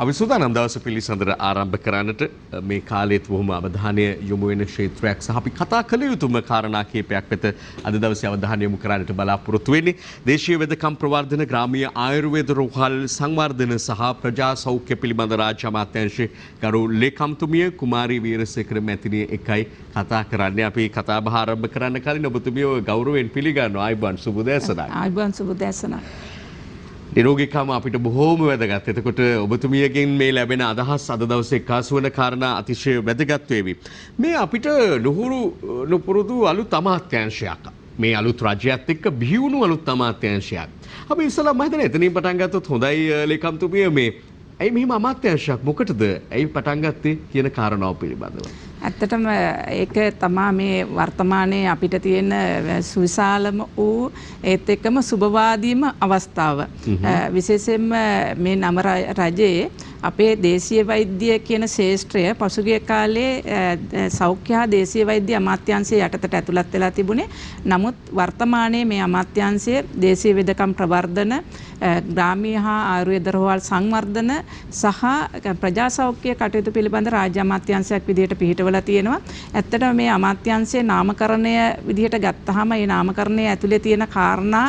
අපි සූදානම් දවස පිළිසඳර ආරම්භ කරන්නට මේ කාලෙත් බොහොම අවධානය යොමු වෙන ක්ෂේත්‍රයක් සහ අපි කතා කළ යුතුම කාරණා කීපයක් වෙත අද දවසේ අවධානය යොමු කරන්නට බලාපොරොත්තු වෙන්නේ. දේශීය වෙදකම් ප්‍රවර්ධන, ග්‍රාමීය ආයුර්වේද රෝහල් සංවර්ධන සහ ප්‍රජා සෞඛ්‍ය පිළිබඳ රාජ්‍ය අමාත්‍යාංශයේ ගරු ලේකම්තුමිය කුමාරී වීරසේකර මැතිණිය එකයි කතා කරන්නේ. අපි කතා බහ ආරම්භ කරන්න කලින් ඔබතුමියව ගෞරවයෙන් පිළිගන්නවා. ආයිබන් සුබ දැසනක්. ආයිබන් සුබ දැසනක්. නිරෝගීකම අපිට බොහෝම වැදගත්. එතකොට ඔබතුමියගෙන් මේ ලැබෙන අදහස් අද දවසේ එක්කාසු වන කාරණා අතිශය වැදගත් වේවි. මේ අපිට නුපුරුදු අලුත් අමාත්‍යාංශයක්. මේ අලුත් රාජ්‍යයත් එක්ක බිහි වුණු අලුත් අමාත්‍යාංශයක්. අපි ඉස්සලා මම හිතන්නේ එතනින් පටන් ගත්තොත් හොඳයි ලේකම්තුමිය. මේ ඇයි මෙහිම අමාත්‍යාංශයක් මොකටද? ඇයි පටන් ගත්තේ කියන කාරණාව පිළිබඳව. ඇත්තටම ඒක තමා මේ වර්තමානයේ අපිට තියෙන සුවිශාලම වූ ඒත් එක්කම සුබවාදීම අවස්ථාව. විශේෂයෙන්ම මේ නව රජයේ අපේ දේශීය වෛද්‍ය කියන ශාස්ත්‍රය පසුගිය කාලේ සෞඛ්‍ය හා දේශීය වෛද්‍ය අමාත්‍යාංශය යටතට ඇතුළත් වෙලා තිබුණේ. නමුත් වර්තමානයේ මේ අමාත්‍යාංශය දේශීය වෙදකම් ප්‍රවර්ධන, ග්‍රාමීය හා ආයුර්වේද රෝහල් සංවර්ධන සහ ප්‍රජා සෞඛ්‍ය කටයුතු පිළිබඳ රාජ්‍ය අමාත්‍යාංශයක් විදිහට පිහිටවලා තියෙනවා. ඇත්තටම මේ අමාත්‍යාංශයේ නාමකරණය විදිහට ගත්තාම මේ නාමකරණය ඇතුලේ තියෙන කාරණා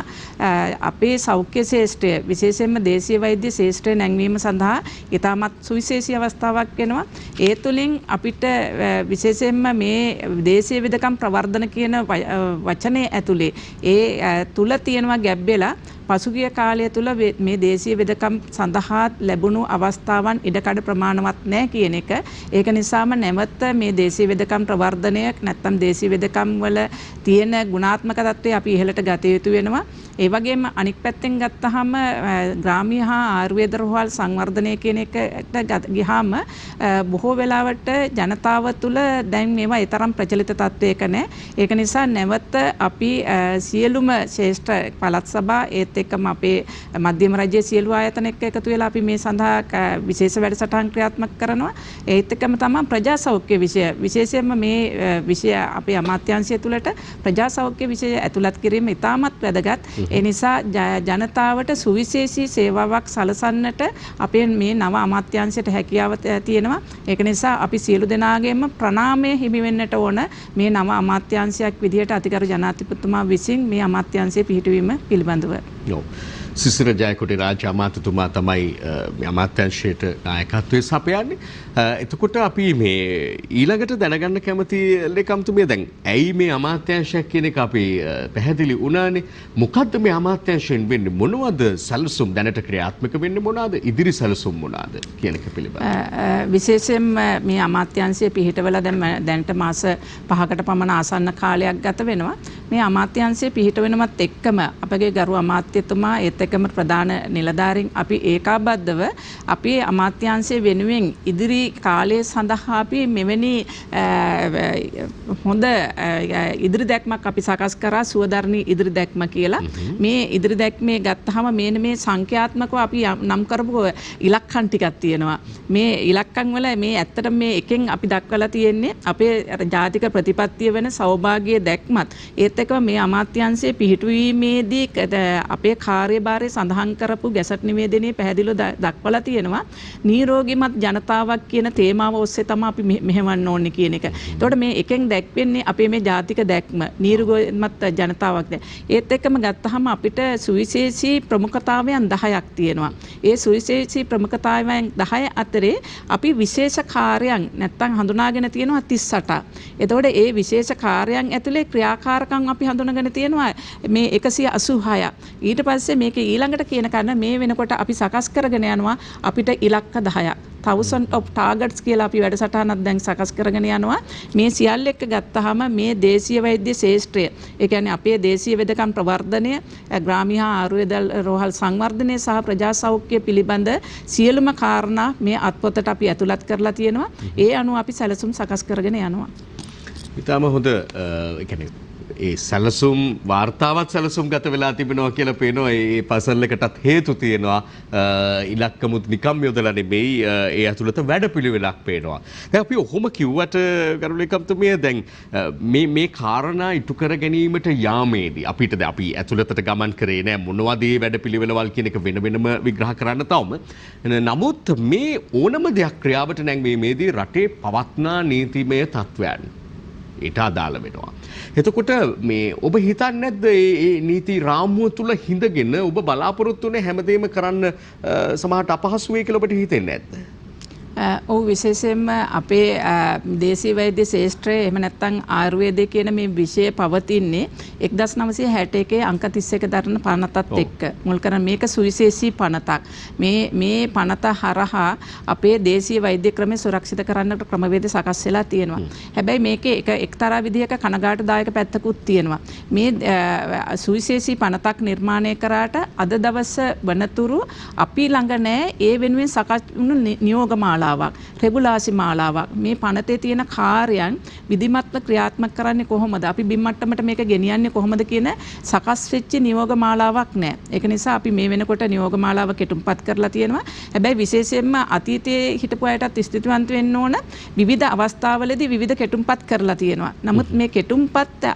අපේ සෞඛ්‍ය ශාස්ත්‍රය විශේෂයෙන්ම දේශීය වෛද්‍ය ශාස්ත්‍රය නැංවීම සඳහා ඉතාමත් සුවිශේෂී අවස්ථාවක් වෙනවා. ඒ තුළින් අපිට විශේෂයෙන්ම මේ දේශීය වෙදකම් ප්‍රවර්ධන කියන වචනේ ඇතුලේ ඒ තුල තියෙනවා ගැබ්බෙලා පසුගිය කාලය තුළ මේ දේශීය වෙදකම් සඳහා ලැබුණු අවස්ථාවන් ඉඩකඩ ප්‍රමාණවත් නැහැ කියන එක. ඒක නිසාම නැවත මේ දේශීය වෙදකම් ප්‍රවර්ධනය නැත්නම් දේශීය වෙදකම් වල තියෙන ගුණාත්මක தත්ත්වය අපි ඉහළට ගත යුතු වෙනවා. ඒ වගේම අනික් පැත්තෙන් ගත්තාම ග්‍රාමීය හා ආයුර්වේද රෝහල් සංවර්ධනය කියන එකට ගියාම බොහෝ වෙලාවට ජනතාව තුළ දැන් මේවා ඒ තරම් ප්‍රචලිත තත්ත්වයක නැහැ. ඒක නිසා නැවත අපි සියලුම ශ්‍රේෂ්ඨ පළාත් සභා ඒත් එක්කම අපේ මධ්‍යම රජයේ සියලු ආයතන එක්ක එකතු වෙලා අපි මේ සඳහා විශේෂ වැඩසටහන් ක්‍රියාත්මක කරනවා. ඒත් එක්කම තමයි ප්‍රජා සෞඛ්‍ය විෂය විශේෂයෙන්ම මේ විෂය අපේ අමාත්‍යාංශය තුළට ප්‍රජා සෞඛ්‍ය විෂය ඇතුළත් කිරීම ඉතාමත් වැදගත්. ඒ නිසා ජනතාවට සුවිශේෂී සේවාවක් සලසන්නට අපේ මේ නව අමාත්‍යාංශයට හැකියාව තියෙනවා. ඒක නිසා අපි සියලු දෙනාගේම ප්‍රණාමය හිමි වෙන්නට ඕන මේ නව අමාත්‍යාංශයක් විදිහට අතිගරු ජනාධිපතිතුමා විසින් මේ අමාත්‍යාංශය පිහිටුවීම පිළිබඳව. සිසිර ජයකොටි රාජ්‍ය අමාත්‍යතුමා තමයි මේ අමාත්‍යාංශයට නායකත්වයේ සපයන්නේ. එතකොට අපි මේ ඊළඟට දැනගන්න කැමති ලේකම්තුමිය දැන් ඇයි මේ අමාත්‍යාංශයක් කියන එක අපි පැහැදිලි වුණානේ. මොකද්ද මේ අමාත්‍යාංශයෙන් වෙන්නේ? මොනවද සැලසුම් දැනට ක්‍රියාත්මක වෙන්නේ? මොනවාද ඉදිරි සැලසුම් මොනවාද කියන එක පිළිබඳව. විශේෂයෙන්ම මේ අමාත්‍යාංශය පිහිටවලා දැනට මාස 5කට පමණ ආසන්න කාලයක් ගත වෙනවා. මේ අමාත්‍යාංශය පිහිටවෙනවත් එක්කම අපගේ ගරු අමාත්‍යතුමා ඒත් එක්කම ප්‍රධාන නිලධාරීන් අපි ඒකාබද්ධව අපේ අමාත්‍යාංශය වෙනුවෙන් ඉදිරි කාලයේ සඳහා අපි මෙවැනි හොඳ ඉදිරි දැක්මක් අපි සකස් කරා සුවදර්ණී ඉදිරි දැක්ම කියලා. මේ ඉදිරි දැක්මේ ගත්තාම මේ සංඛ්‍යාත්මකව අපි නම් කරපු ඉලක්කම් ටිකක් තියෙනවා. මේ ඉලක්කම් වල මේ ඇත්තටම මේ එකෙන් අපි දක්වලා තියෙන්නේ අපේ ජාතික ප්‍රතිපත්තිය වෙන සෞභාග්‍ය දැක්මත් ඒත් එක්කම මේ අමාත්‍යාංශයේ පිහිටුවීමේදී අපේ කාර්යභාරය සඳහන් කරපු ගැසට් නිවේදනයේ පැහැදිලිව දක්වලා තියෙනවා නිරෝගීමත් ජනතාවක් කියන තේමාව ඔස්සේ තමයි අපි මෙහෙවන්න ඕනේ කියන එක. එතකොට මේ එකෙන් දැක්වෙන්නේ අපේ මේ ජාතික දැක්ම නිරෝගීමත් ජනතාවක්. ඒත් එක්කම ගත්තාම අපිට සුවිශේෂී ප්‍රමුඛතාවයන් 10ක් තියෙනවා. ඒ සුවිශේෂී ප්‍රමුඛතාවයන් 10 අතරේ අපි විශේෂ කාර්යයන් නැත්තම් හඳුනාගෙන තියෙනවා 38ක්. එතකොට ඒ විශේෂ කාර්යයන් ඇතුලේ ක්‍රියාකාරකම් අපි හඳුනාගෙන තියෙනවා මේ 186ක්. ඊට පස්සේ මේක ඊළඟට කියන කන්න මේ වෙනකොට අපි සකස් කරගෙන යනවා අපිට ඉලක්ක 10ක්. 1000 of targets කියලා අපි වැඩසටහනක් දැන් සකස් කරගෙන යනවා. මේ සියල්ල එක්ක ගත්තාම මේ දේශීය වෛද්‍ය ශාස්ත්‍රය, ඒ කියන්නේ අපේ දේශීය වෙදකම් ප්‍රවර්ධනය, ග්‍රාමීය ආයුර්වේද රෝහල් සංවර්ධනය සහ ප්‍රජා සෞඛ්‍ය පිළිබඳ සියලුම කාරණා මේ අත්පොතට අපි ඇතුළත් කරලා තියෙනවා. ඒ අනුව අපි සැලසුම් සකස් කරගෙන යනවා. ඊටම හොඳ ඒ කියන්නේ ඒ සැලසුම් වාර්තාවත් සැලසුම් ගත වෙලා තිබෙනවා කියලා පේනවා. ඒ පසල් එකටත් හේතු තියෙනවා. ඉලක්කමුත් නිකම් යොදලා නෙමෙයි ඒ ඇතුළත වැඩපිළිවෙලක් පේනවා. දැන් අපි ඔහොම කිව්වට ගරුලේකම්තුමිය දැන් මේ කාරණා ඉටු කර ගැනීමට යාමේදී අපිට දැන් අපි ඇතුළතට ගමන් කරේ නෑ මොනවද මේ වැඩපිළිවෙලවල් කියන එක වෙන වෙනම විග්‍රහ කරන්න තවම. නමුත් මේ ඕනම දෙයක් ක්‍රියාවට නැංවීමේදී රටේ පවත්නා නීතිමය තත්ත්වයන් ඊට අදාළ වෙනවා. එතකොට මේ ඔබ හිතන්නේ නැද්ද මේ නීති රාමුව තුල හිඳගෙන ඔබ බලාපොරොත්තු වෙන හැමදේම කරන්න සමහරට අපහසු වෙයි කියලා ඔබට හිතෙන්නේ නැද්ද? ඔව් විශේෂයෙන්ම අපේ දේශීය වෛද්‍ය ශාස්ත්‍රයේ එහෙම නැත්නම් ආයුර්වේදයේ කියන මේ විෂය පවතින්නේ 1961 අංක 31 දරන පනතත් එක්ක මුල් කරන් මේක සුවිශේෂී පනතක්. මේ පනත හරහා අපේ දේශීය වෛද්‍ය ක්‍රමය සුරක්ෂිත කරන්නට ක්‍රමවේද සකස් වෙලා තියෙනවා. හැබැයි මේකේ එක්තරා විදිහක කනගාටුදායක පැත්තකුත් තියෙනවා. මේ සුවිශේෂී පනතක් නිර්මාණය කරාට අද දවස වනතුරු අපි ළඟ නැහැ ඒ වෙනුවෙන් සකස් වුණු නියෝග මාලාවක් රෙගුලාසි මාලාවක් මේ පනතේ තියෙන කාර්යයන් විධිමත්ව ක්‍රියාත්මක කරන්නේ කොහොමද අපි බිම් මට්ටමට මේක ගෙනියන්නේ කොහොමද කියන සකස් වෙච්ච නියෝග මාලාවක් නැහැ. ඒක නිසා අපි මේ වෙනකොට නියෝග මාලාව කෙටුම්පත් කරලා තියෙනවා. හැබැයි විශේෂයෙන්ම අතීතයේ හිටපු අයටත් ස්තුතිවන්ත වෙන්න ඕන විවිධ අවස්ථාවලදී විවිධ කෙටුම්පත් කරලා තියෙනවා. නමුත් මේ කෙටුම්පත්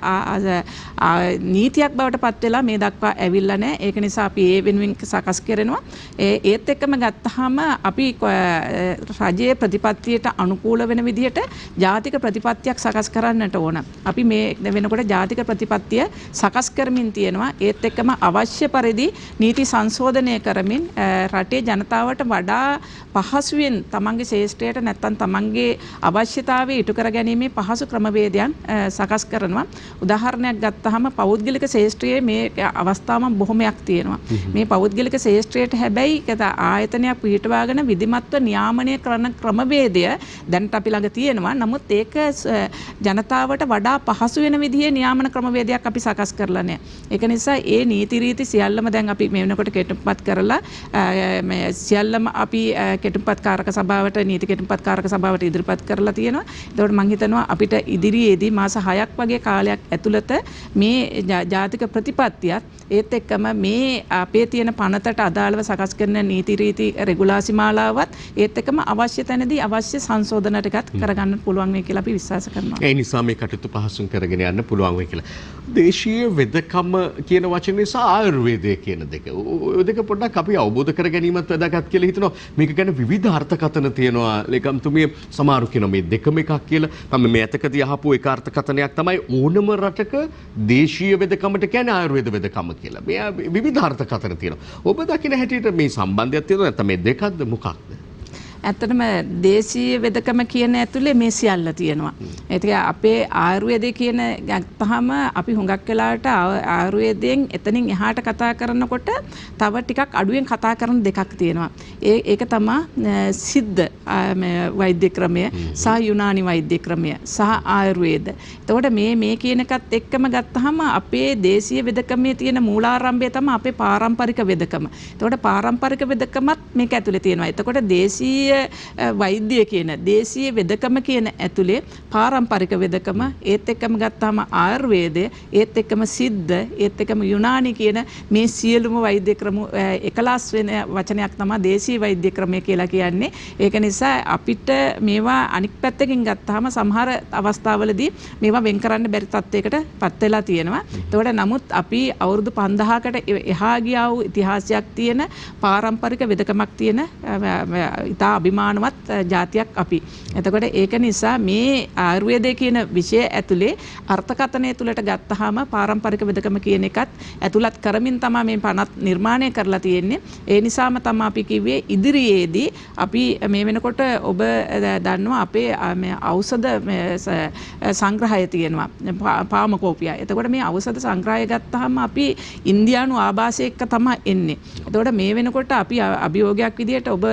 නීතියක් බවට පත් වෙලා මේ දක්වා ඇවිල්ලා නැහැ. ඒක නිසා අපි ඒ වෙනුවෙන් සකස් කරනවා. ඒත් එක්කම ගත්තාම අපි රජයේ ප්‍රතිපත්තියට අනුකූල වෙන විදිහට ජාතික ප්‍රතිපත්තියක් සකස් කරන්නට ඕන. අපි මේ වෙනකොට ජාතික ප්‍රතිපත්තිය සකස් කරමින් තියෙනවා. ඒත් එක්කම අවශ්‍ය පරිදි නීති සංශෝධනය කරමින් රටේ ජනතාවට වඩා පහසුවෙන් තමන්ගේ ශේෂ්ත්‍රයට නැත්තම් තමන්ගේ අවශ්‍යතාවය ඉටු කර ගැනීමේ පහසු ක්‍රමවේදයන් සකස් කරනවා. උදාහරණයක් ගත්තාම පෞද්ගලික ශේෂ්ත්‍රයේ මේ අවස්ථාවන් බොහොමයක් තියෙනවා. මේ පෞද්ගලික ශේෂ්ත්‍රයට හැබැයි ආයතනයක් පිටවාගෙන විධිමත්ව නියාමනය කරන ක්‍රමවේදය දැනට අපි ළඟ තියෙනවා. නමුත් ඒක ජනතාවට වඩා පහසු වෙන විදිහේ නියාමන ක්‍රමවේදයක් අපි සකස් කරලා නැහැ. ඒක නිසා ඒ නීති රීති සියල්ලම දැන් අපි මේ වෙනකොට කෙටුම්පත් කරලා මේ සියල්ලම අපි කෙටුම්පත් කාරක සභාවට නීති කෙටුම්පත් කාරක සභාවට ඉදිරිපත් කරලා තියෙනවා. ඒකට මම හිතනවා අපිට ඉදිරියේදී මාස 6ක් වගේ කාලයක් ඇතුළත මේ ජාතික ප්‍රතිපත්තියත් ඒත් එක්කම මේ අපේ තියෙන පනතට අදාළව සකස් කරන නීති රීති රෙගුලාසි මාලාවත් ඒත් එක්කම අවශ්‍ය තැනදී අවශ්‍ය සංශෝධන ටිකත් කරගන්න පුළුවන් වෙයි කියලා අපි විශ්වාස කරනවා. ඒ නිසා මේ කටයුතු පහසුම් කරගෙන යන්න පුළුවන් වෙයි කියලා. දේශීය වෙදකම කියන වචනේ සහ ආයුර්වේදය කියන දෙක. ඔය දෙක පොඩ්ඩක් අපි අවබෝධ කර ගැනීමත් වැදගත් කියලා හිතනවා. මේක ගැන විවිධ අර්ථකථන තියෙනවා. ලේකම්තුමිය සමහරු කියනවා මේ දෙකම එකක් කියලා. මම මේ ඇතකදී අහපු එක අර්ථකථනයක් තමයි ඕනම රටක දේශීය වෙදකමට කියන්නේ ආයුර්වේද වෙදකම කියලා. මේ විවිධ අර්ථකථන තියෙනවා. ඔබ දකින හැටියට මේ සම්බන්ධයක් තියෙනවා නැත්නම් මේ දෙකක්ද මොකක්ද? ඇත්තටම දේශීය වෙදකම කියන ඇතුලේ මේ සියල්ල තියෙනවා. ඒක අපේ ආයුර්වේදය කියන ගත්තහම අපි හුඟක් වෙලාවට ආයුර්වේදයෙන් එතනින් එහාට කතා කරනකොට තව ටිකක් අඩුවෙන් කතා කරන දෙකක් තියෙනවා. ඒක තමයි සිද්ධ වෛද්‍ය ක්‍රමය සහ යුනානි වෛද්‍ය ක්‍රමය සහ ආයුර්වේද. එතකොට මේ කියන එකත් එක්කම ගත්තහම අපේ දේශීය වෙදකමේ තියෙන මූලාරම්භය තමයි අපේ පාරම්පරික වෙදකම. එතකොට පාරම්පරික වෙදකමත් මේක ඇතුලේ තියෙනවා. එතකොට දේශීය වෛද්‍ය කියන දේශීය වෙදකම කියන ඇතුලේ පාරම්පරික වෙදකම ඒත් එක්කම ගත්තාම ආයුර්වේදය ඒත් එක්කම සිද්ධ ඒත් එක්කම යුනානි කියන මේ සියලුම වෛද්‍ය ක්‍රම එකලාස් වෙන වචනයක් තමයි දේශීය වෛද්‍ය ක්‍රමය කියලා කියන්නේ. ඒක නිසා අපිට මේවා අනික් පැත්තකින් ගත්තාම සමහර අවස්ථාවලදී මේවා වෙන් කරන්න බැරි තත්යකට පත් වෙලා තියෙනවා. ඒතකොට නමුත් අපි අවුරුදු 5000කට එහා ගියා වූ ඉතිහාසයක් තියෙන පාරම්පරික වෙදකමක් තියෙන ඉතා අභිමානවත් ජාතියක් අපි. එතකොට ඒක නිසා මේ ආයුර්වේදය කියන විෂය ඇතුලේ අර්ථකථනය තුලට ගත්තාම පාරම්පරික වෙදකම කියන එකත් ඇතුළත් කරමින් තමයි මේ පනත් නිර්මාණය කරලා තියෙන්නේ. ඒ නිසාම තමයි අපි කිව්වේ ඉදිරියේදී අපි මේ වෙනකොට ඔබ දන්නවා අපේ මේ ඖෂධ සංග්‍රහය තියෙනවා පාමකෝපියා. එතකොට මේ ඖෂධ සංග්‍රහය ගත්තාම අපි ඉන්දියානු ආభాසය එක්ක තමයි එන්නේ. එතකොට මේ වෙනකොට අපි අභියෝගයක් විදියට ඔබ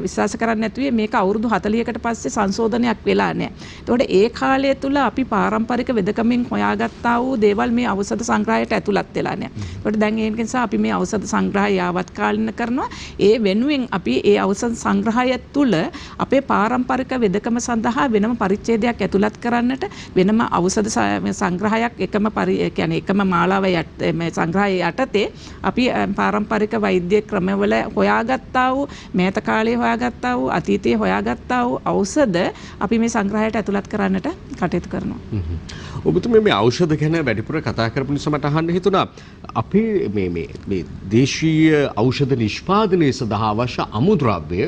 විශ්වාස විශ්වාස කරන්නේ නැතුවේ මේක අවුරුදු 40කට පස්සේ සංශෝධනයක් වෙලා නැහැ. එතකොට ඒ කාලය තුල අපි පාරම්පරික වෙදකමින් හොයාගත්තා වූ දේවල් මේ ඖෂධ සංග්‍රහයට ඇතුළත් වෙලා නැහැ. එතකොට දැන් ඒ නිසා අපි මේ ඖෂධ සංග්‍රහය යාවත් කාලින කරනවා. ඒ වෙනුවෙන් අපි ඒ ඖෂධ සංග්‍රහය තුල අපේ පාරම්පරික වෙදකම සඳහා වෙනම පරිච්ඡේදයක් ඇතුළත් කරන්නට වෙනම ඖෂධ සංග්‍රහයක් කියන්නේ එකම මාලාව මේ සංග්‍රහය යටතේ අපි පාරම්පරික වෛද්‍ය ක්‍රමවල හොයාගත්තා වූ මෑත කාලේ හොයාගත්තා වූ අතීතයේ හොයාගත්තා වූ ඖෂධ අපි මේ සංග්‍රහයට ඇතුළත් කරන්නට කටයුතු කරනවා. ඔබතුමී මේ ඖෂධ ගැන වැඩිපුර කතා කරපු නිසා මට අහන්න හිතුණා අපේ මේ දේශීය ඖෂධ නිෂ්පාදනය සඳහා අවශ්‍ය අමුද්‍රව්‍ය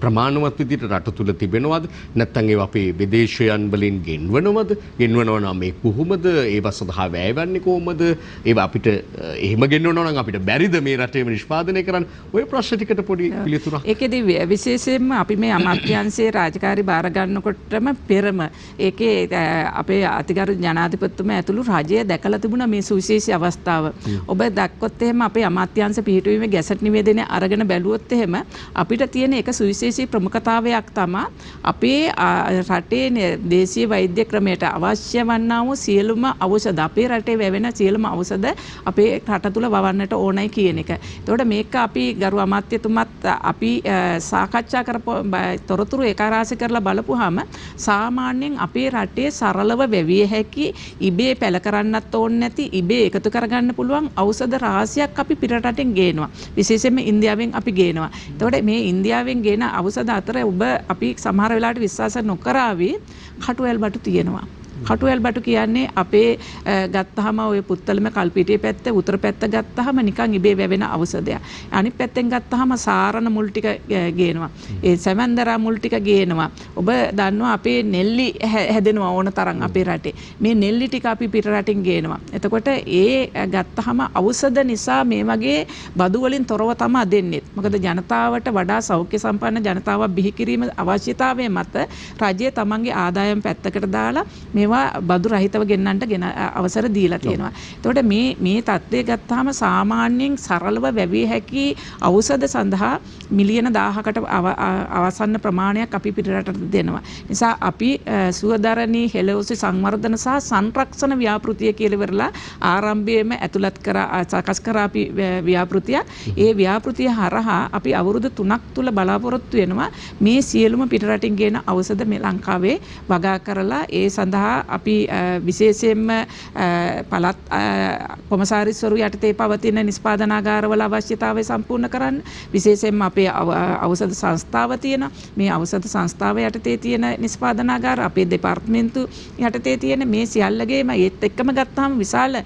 ප්‍රමාණවත් විදිහට රට තුල තිබෙනවද නැත්නම් ඒවා අපේ විදේශයන් වලින් ගෙන්වනවා නම් මේ කොහොමද ඒවා සඳහා වැයවන්නේ කොහොමද ඒවා අපිට එහෙම ගෙන්වනවා නම් අපිට බැරිද මේ රටේම නිෂ්පාදනය කරන්න ඔය ප්‍රශ්න ටිකට පොඩි පිළිතුරක් ඒකෙදි විශේෂයෙන්ම අපි මේ අමාත්‍යාංශයේ රාජකාරී බාර ගන්නකොටම පෙරම ඒකේ අපේ අතිගරු ජනාධිපතිතුමා ඇතුළු රජය දැකලා තිබුණා මේ සුවිශේෂී අවස්ථාව. ඔබ දැක්කොත් එහෙම අපේ අමාත්‍යාංශ පිහිටුවීමේ ගැසට් නිවේදනය අරගෙන බැලුවොත් එහෙම අපිට තියෙන එක සුවිශේෂී ප්‍රමුඛතාවයක් තමයි අපේ රටේ දේශීය වෛද්‍ය ක්‍රමයට අවශ්‍ය වන්නා වූ සියලුම ඖෂධ අපේ රටේ වැවෙන සියලුම ඖෂධ අපේ රට තුල වවන්නට ඕනයි කියන එක. එතකොට මේක අපි ගරු අමාත්‍යතුමත් අපි සාකච්ඡා කරපු තොරතුරු ඒකාරාශී කරලා බලපුවාම සාමාන්‍යයෙන් අපේ රටේ සරලව වැවිය හැකි ඉබේ පැල කරන්නත් ඕනේ නැති ඉබේ එකතු කරගන්න පුළුවන් ඖෂධ රාශියක් අපි පිට රටින් ගේනවා. විශේෂයෙන්ම ඉන්දියාවෙන් අපි ගේනවා. එතකොට මේ ඉන්දියාවෙන් ගෙන ඖෂධ අතර ඔබ අපි සමහර වෙලාවට විශ්වාස නොකරાવી කටුවැල් බටු තියෙනවා. කටුවැල් බටු කියන්නේ අපේ ගත්තාම ඔය පුත්තලම කල්පිටියේ පැත්ත උතුර පැත්ත ගත්තාම නිකන් ඉබේ වැවෙන ඖෂධයක්. අනිත් පැත්තෙන් ගත්තාම සාරණ මුල් ටික ගේනවා. ඒ සැමන්දරා මුල් ටික ගේනවා. ඔබ දන්නවා අපේ නෙල්ලි හැදෙනවා ඕන තරම් අපේ රටේ. මේ නෙල්ලි ටික අපි පිට රටින් ගේනවා. එතකොට ඒ ගත්තාම ඖෂධ නිසා මේ වගේ බදු වලින් තොරව තමයි දෙන්නේ. මොකද ජනතාවට වඩා සෞඛ්‍ය සම්පන්න ජනතාවක් බිහි කිරීම අවශ්‍යතාවය මත රජය තමන්ගේ ආදායම් පැත්තකට දාලා මේවා බදු රහිතව ගෙන්නන්නට අවසර දීලා තියෙනවා. එතකොට මේ தත්ත්වය ගත්තාම සාමාන්‍යයෙන් සරලව වැවිය හැකි ඖෂධ සඳහා මිලියන 1000කට අවසන්න ප්‍රමාණයක් අපි පිටරටට දෙනවා. නිසා අපි සුවදරණී හෙළොසි සංවර්ධන සහ සංරක්ෂණ ව්‍යාපෘතිය කියලා ඉවරලා ආරම්භයේම ඇතුළත් කර සකස් කර අපි ව්‍යාපෘතිය ඒ ව්‍යාපෘතිය හරහා අපි අවුරුදු 3ක් තුල බලාපොරොත්තු වෙනවා මේ සියලුම පිටරටින් ගෙන ඖෂධ මේ ලංකාවේ වගා කරලා ඒ සඳහා අපි විශේෂයෙන්ම පළාත් කොමසාරිස්වරු යටතේ පවතින නිෂ්පාදනාගාරවල අවශ්‍යතාවය සම්පූර්ණ කරන්න විශේෂයෙන්ම අපේ ඖෂධ සංස්ථාව තියෙනවා. මේ ඖෂධ සංස්ථාව යටතේ තියෙන නිෂ්පාදනාගාර අපේ දෙපාර්තමේන්තු යටතේ තියෙන මේ සියල්ලගේම ඒත් එක්කම ගත්තාම විශාල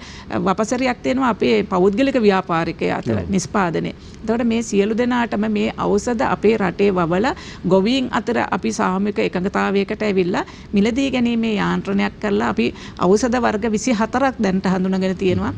වපසරියක් තියෙනවා අපේ පෞද්ගලික ව්‍යාපාරිකය අතර නිෂ්පාදනයේ. එතකොට මේ සියලු දෙනාටම මේ ඖෂධ අපේ රටේ වවලා ගොවීන් අතර අපි සාමූහික එකඟතාවයකට ඇවිල්ලා මිලදී ගැනීමේ යාන්ත්‍රණයක් කරලා අපි ඖෂධ වර්ග 24ක් දැනට හඳුනාගෙන තියෙනවා.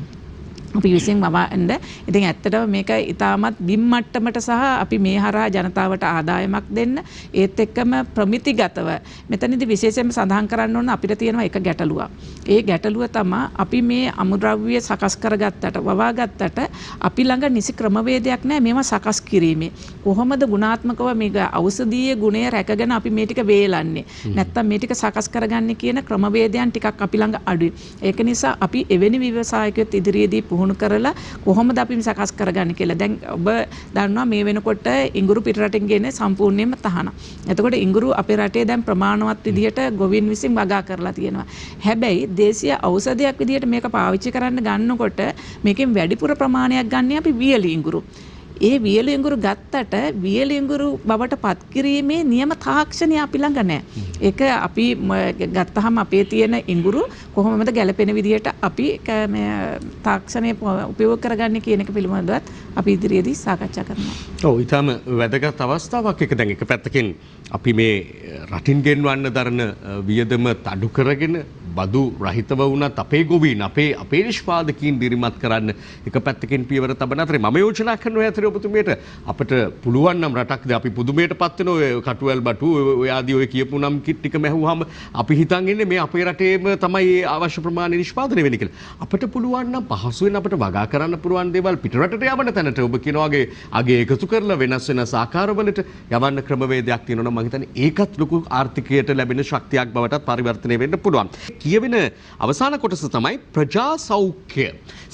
අපි විසින් වවන්න. ඉතින් ඇත්තටම මේක ඉතාමත් බිම් මට්ටමට සහ අපි මේ හරහා ජනතාවට ආදායමක් දෙන්න ඒත් එක්කම ප්‍රමිතිගතව මෙතනදී විශේෂයෙන්ම සඳහන් කරන්න ඕන අපිට තියෙනවා එක ගැටලුවක්. ඒ ගැටලුව තමයි අපි මේ අමුද්‍රව්‍ය සකස් කරගත්තට වවාගත්තට අපි ළඟ නිසි ක්‍රමවේදයක් නැහැ මේවා සකස් කිරීමේ. කොහොමද ගුණාත්මකව මේක ඖෂධීය ගුණය රැකගෙන අපි මේ ටික වේලන්නේ. නැත්තම් මේ ටික සකස් කරගන්නේ කියන ක්‍රමවේදයන් ටිකක් අපි ළඟ අඩුයි. ඒක නිසා අපි එවැනි ව්‍යවසායකයොත් ඉදිරියේදී පුහුණු කරලා කොහොමද අපි සකස් කරගන්නේ කියලා. දැන් ඔබ දන්නවා මේ වෙනකොට ඉඟුරු පිටරටින් ගෙන සම්පූර්ණයෙන්ම තහනම්. එතකොට ඉඟුරු අපේ රටේ දැන් ප්‍රමාණවත් විදිහට ගොවින් විසින් වගා කරලා තියෙනවා. හැබැයි දේශීය ඖෂධයක් විදිහට මේක පාවිච්චි කරන්න ගන්නකොට මේකෙන් වැඩිපුර ප්‍රමාණයක් ගන්න අපි වියලි ඉඟුරු. ඒ වියලි ඉඟුරු ගත්තට වියලි ඉඟුරු බවට පත් කිරීමේ නියම තාක්ෂණය අපි ළඟ නැහැ. ඒක අපි ගත්තාම අපේ තියෙන ඉඟුරු කොහොමද ගැලපෙන විදිහට අපි තාක්ෂණය උපයෝග කරගන්නේ කියන එක පිළිබඳවත් අපි ඉදිරියේදී සාකච්ඡා කරනවා. ඔව් ඊටම වැදගත් අවස්ථාවක් එක දැන් එක පැත්තකින් අපි මේ රටින් ගෙන්වන්න දරන වියදම අඩු කරගෙන බදු රහිතව වුණත් අපේ ගොවීන් අපේ නිෂ්පාදකීන් දිරිමත් කරන්න එක පැත්තකින් පියවර තබන අතරේ මම යෝජනා කරනවා ඇතර ඔබතුමියට අපිට පුළුවන් නම් රටක්ද අපි පුදුමයට පත් වෙන ඔය කටුවැල් බටු ඔය ආදී ඔය කියපු නම් ටික මැහුවාම අපි හිතන් ඉන්නේ මේ අපේ රටේම තමයි අවශ්‍ය ප්‍රමාණය නිෂ්පාදනය වෙන්නේ කියලා. අපිට පුළුවන් නම් පහසුවෙන් අපිට වගා කරන්න පුළුවන් දේවල් පිටරටට යවන්න තැනට ඔබ කියනවා වගේ අගේ එකතු කරලා වෙනස් ආකාරවලට යවන්න ක්‍රමවේදයක් තියෙනවා නම් මම හිතන්නේ ඒකත් ලොකු ආර්ථිකයට ලැබෙන ශක්තියක් බවටත් පරිවර්තනය වෙන්න පුළුවන්. කියවෙන අවසාන කොටස තමයි ප්‍රජා සෞඛ්‍ය.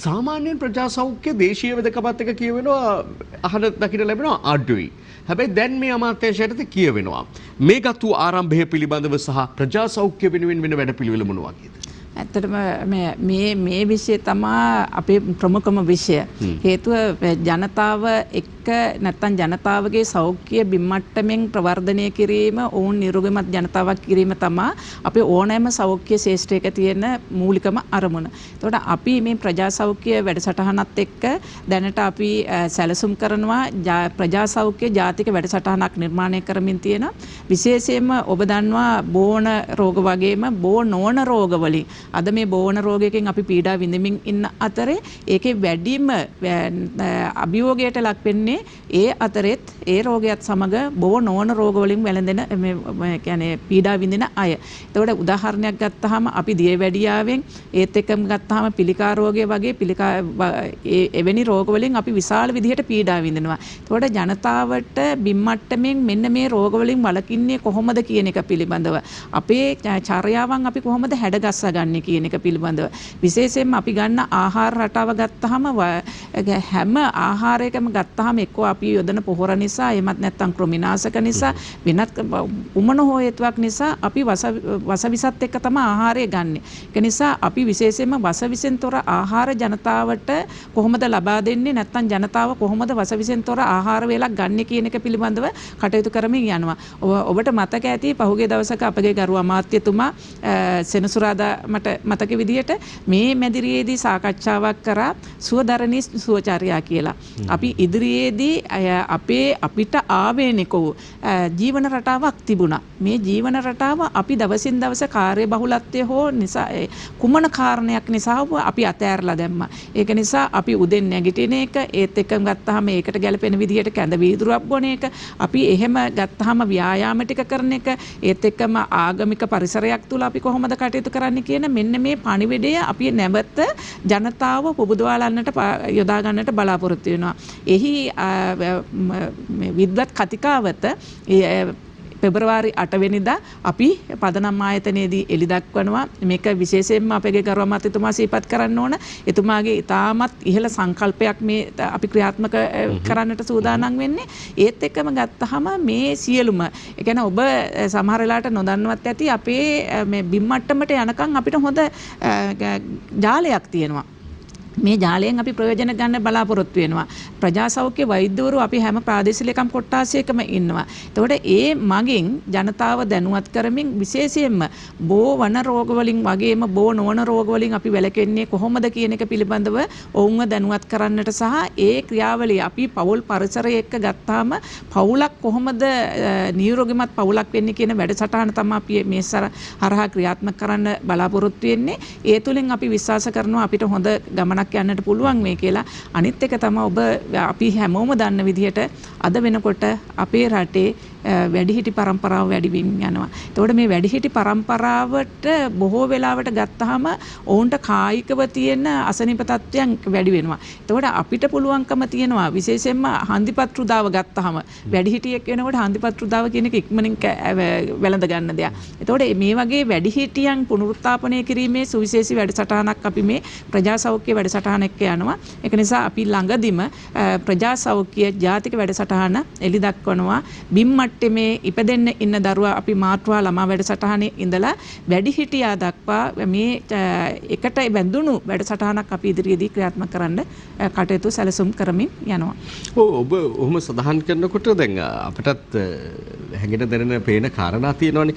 සාමාන්‍යයෙන් ප්‍රජා සෞඛ්‍ය දේශීය වෙදකමත් එක කියවෙනවා අහන දකින්න ලැබෙනවා අඩුයි. හැබැයි දැන් මේ අමාත්‍යාංශයට කියවෙනවා මේ ගතු ආරම්භය පිළිබඳව සහ ප්‍රජා සෞඛ්‍ය වෙනුවෙන් වෙන වැඩපිළිවෙල මොන වගේද? ඇත්තටම මේ විෂය තමා අපේ ප්‍රමුඛම විෂය. හේතුව ජනතාව එක්ක නැත්තම් ජනතාවගේ සෞඛ්‍ය බිම්මට්ටමින් ප්‍රවර්ධනය කිරීම, ඔවුන් නිරෝගීමත් ජනතාවක් කිරීම තමා අපේ ඕනෑම සෞඛ්‍ය ශාස්ත්‍රයක තියෙන මූලිකම අරමුණ. එතකොට අපි මේ ප්‍රජා සෞඛ්‍ය වැඩසටහනත් එක්ක දැනට අපි සැලසුම් කරනවා ප්‍රජා සෞඛ්‍ය ජාතික වැඩසටහනක් නිර්මාණය කරමින් තියෙනවා. විශේෂයෙන්ම ඔබ දන්නවා බෝන රෝග වගේම බෝ නොවන රෝග වලින් අද මේ බෝන රෝගයකින් අපි පීඩා විඳමින් ඉන්න අතරේ ඒකේ වැඩිම අභියෝගයට ලක් වෙන්නේ ඒ අතරෙත් ඒ රෝගයත් සමග බෝ නොවන රෝග වලින් වැළඳෙන මේ කියන්නේ පීඩා විඳින අය. ඒතකොට උදාහරණයක් ගත්තාම අපි දියවැඩියාවෙන් ඒත් එක්කම ගත්තාම පිළිකා රෝගය වගේ එවැනි රෝග වලින් අපි විශාල විදිහට පීඩා විඳිනවා. ඒතකොට ජනතාවට බිම්මට්ටමින් මෙන්න මේ රෝග වලින් වළකින්නේ කොහොමද කියන එක පිළිබඳව අපේ චර්යාවන් අපි කොහොමද හැඩගස්සා ගන්න කියන එක පිළිබඳව විශේෂයෙන්ම අපි ගන්න ආහාර රටාව ගත්තාම හැම ආහාරයකම ගත්තාම එක්කෝ අපි යොදන පොහොර නිසා එමත් නැත්නම් කෘමිනාශක නිසා වෙනත් උමන හෝ හේතුවක් නිසා අපි වසවිසත් එක්ක තමයි ආහාරය ගන්නෙ. ඒක නිසා අපි විශේෂයෙන්ම වසවිසෙන් තොර ආහාර ජනතාවට කොහොමද ලබා දෙන්නේ නැත්නම් ජනතාව කොහොමද වසවිසෙන් තොර ආහාර වේලක් ගන්න කියන එක පිළිබඳව කටයුතු කරමින් යනවා. ඔබට මතක ඇති පහුගිය දවසක අපගේ ගරු අමාත්‍යතුමා සෙනසුරාදා මට මතක විදිහට මේ මැදිරියේදී සාකච්ඡාවක් කරා සුවදරණී සුවචර්යා කියලා. අපි ඉදිරියේදී අපිට ආවේනික වූ ජීවන රටාවක් තිබුණා. මේ ජීවන රටාව අපි දවසින් දවස කාර්ය බහුලත්වය හෝ නිසා කුමන කාරණයක් නිසා අපි අතෑරලා දැම්මා. ඒක නිසා අපි උදෙන් නැගිටින එක ඒත් එක්කම ගත්තාම ඒකට ගැලපෙන විදිහට කැඳ වීදුරුවක් බොන එක අපි එහෙම ගත්තාම ව්‍යායාම ටික කරන එක ඒත් එක්කම ආගමික පරිසරයක් තුල අපි කොහොමද කටයුතු කරන්න කියන මෙන්න මේ පණිවිඩය අපි නැවත ජනතාව පුබුදවාලන්නට යොදා ගන්නට බලාපොරොත්තු වෙනවා. එහි විද්වත් කතිකාවත පෙබරවාරි 8 වෙනිදා අපි පදනම් ආයතනයේදී එළි දක්වනවා. මේක විශේෂයෙන්ම අපගේ ගරු අමාත්‍යතුමා සිහිපත් කරන්න ඕන. එතුමාගේ ඉතාමත් ඉහළ සංකල්පයක් මේ අපි ක්‍රියාත්මක කරන්නට සූදානම් වෙන්නේ. ඒත් එක්කම ගත්තාම මේ සියලුම ඒ කියන්නේ ඔබ සමහර වෙලාවට නොදන්නවත් ඇති අපේ මේ බිම්මට්ටමට යනකම් අපිට හොඳ ජාලයක් තියෙනවා. මේ ජාලයෙන් අපි ප්‍රයෝජන ගන්න බලාපොරොත්තු වෙනවා. ප්‍රජා සෞඛ්‍ය වෛද්‍යවරු අපි හැම ප්‍රාදේශීය ලේකම් කොට්ටාසයකම ඉන්නවා. එතකොට ඒ මගින් ජනතාව දැනුවත් කරමින් විශේෂයෙන්ම බෝ වන රෝග වලින් වගේම බෝ නොවන රෝග වලින් අපි වැළකෙන්නේ කොහොමද කියන එක පිළිබඳව ඔවුන්ව දැනුවත් කරන්නට සහ ඒ ක්‍රියාවලිය අපි පෞල් පරිසරය එක්ක ගත්තාම පෞලක් කොහොමද නිරෝගීමත් පෞලක් වෙන්නේ කියන වැඩසටහන තමයි අපි මේ හරහා ක්‍රියාත්මක කරන්න බලාපොරොත්තු වෙන්නේ. ඒ තුලින් අපි විශ්වාස කරනවා අපිට හොඳ ගමනක් යන්නට පුළුවන් මේ කියලා. අනිත් එක තමයි ඔබ අපි හැමෝම දන්න විදිහට අද වෙනකොට අපේ රටේ වැඩිහිටි පරම්පරාව වැඩි වෙමින් යනවා. එතකොට මේ වැඩිහිටි පරම්පරාවට බොහෝ වෙලාවට ගත්තාම ඔවුන්ට කායිකව තියෙන අසනීප තත්ත්වයන් වැඩි වෙනවා. එතකොට අපිට පුළුවන්කම තියෙනවා විශේෂයෙන්ම හන්දිපත් රුදාව ගත්තාම වැඩිහිටියෙක් වෙනකොට හන්දිපත් රුදාව කියන එක ඉක්මනින් වැළඳ ගන්න දෙයක්. එතකොට මේ වගේ වැඩිහිටියන් පුනරුත්ථාපනය කිරීමේ සුවිශේෂී වැඩසටහනක් අපි මේ ප්‍රජා සෞඛ්‍ය වැඩසටහන එක්ක යනවා. ඒක නිසා අපි ළඟදිම ප්‍රජා සෞඛ්‍ය ජාතික වැඩසටහන එළි දක්වනවා. බිම්මට්ටමේ ඉපදෙන්න ඉන්න දරුවා අපි මාතෘවා ළමා වැඩසටහනේ ඉඳලා වැඩිහිටියා දක්වා මේ එකට බැඳුණු වැඩසටහනක් අපි ඉදිරියේදී ක්‍රියාත්මක කරන්න කටයුතු සැලසුම් කරමින් යනවා. ඔබ ඔහොම සඳහන් කරනකොට දැන් අපටත් හැඟෙන දැනෙන පේන කාරණා තියෙනවානේ.